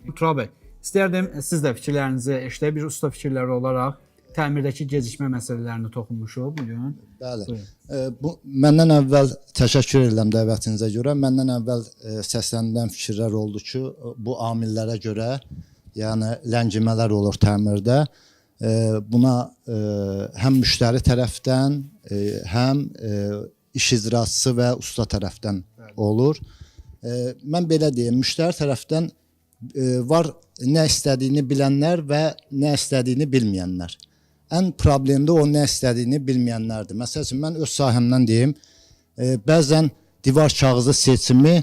Tural bəy, istərdim siz də fikirlərinizi eşidək. Bir usta fikirləri olaraq təmirdəki gecikmə məsələlərini toxunmuşuq bugün. Bəli. Bu məndən əvvəl təşəkkür edirəm dəvətinizə görə. Məndən əvvəl səslənilən fikirlər oldu ki, bu amillərə görə, yəni ləngimələr olur təmirdə. Buna həm müştəri tərəfdən, həm iş icraçısı və usta tərəfdən olur. Mən belə deyim, müştəri tərəfdən var nə istədiyini bilənlər və nə istədiyini bilməyənlər. Ən problemli o nə istədiyini bilməyənlərdir. Məsəl üçün, mən öz sahəmdən deyim, bəzən divar kağızı seçimi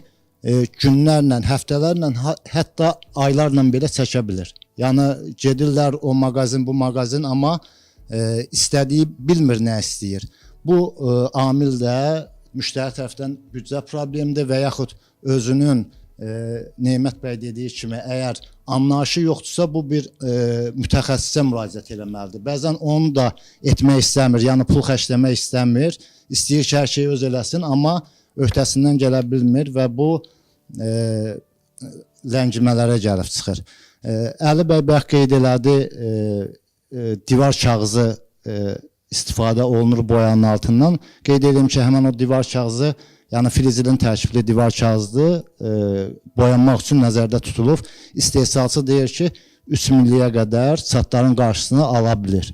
günlərlə, həftələrlə, hətta aylarla belə çəkə bilir. Yəni, gedirlər o mağazin, bu mağazin, amma istədiyi bilmir nə istəyir. Bu amil də müştəri tərəfdən büdcə problemidir və yaxud özünün Nemət bəy dediyi kimi, əgər anlayışı yoxdursa, bu bir mütəxəssisə müraciət eləməlidir. Bəzən onu da etmək istəmir, yəni pul xərcləmək istəmir, istəyir ki, hər şeyi öz eləsin, amma öhdəsindən gələ bilmir və bu ləngimələrə gəlib çıxır. Əli bəy bəlkə qeyd elədi, divar kağızı istifadə olunur boyanın altından. Qeyd edim ki, həmən o divar kağızı, yəni filizilin tərkibli divar kağızıdır, boyanmaq üçün nəzərdə tutulub. İstehsalçı deyir ki, 3 milliyə qədər çatların qarşısını ala bilir.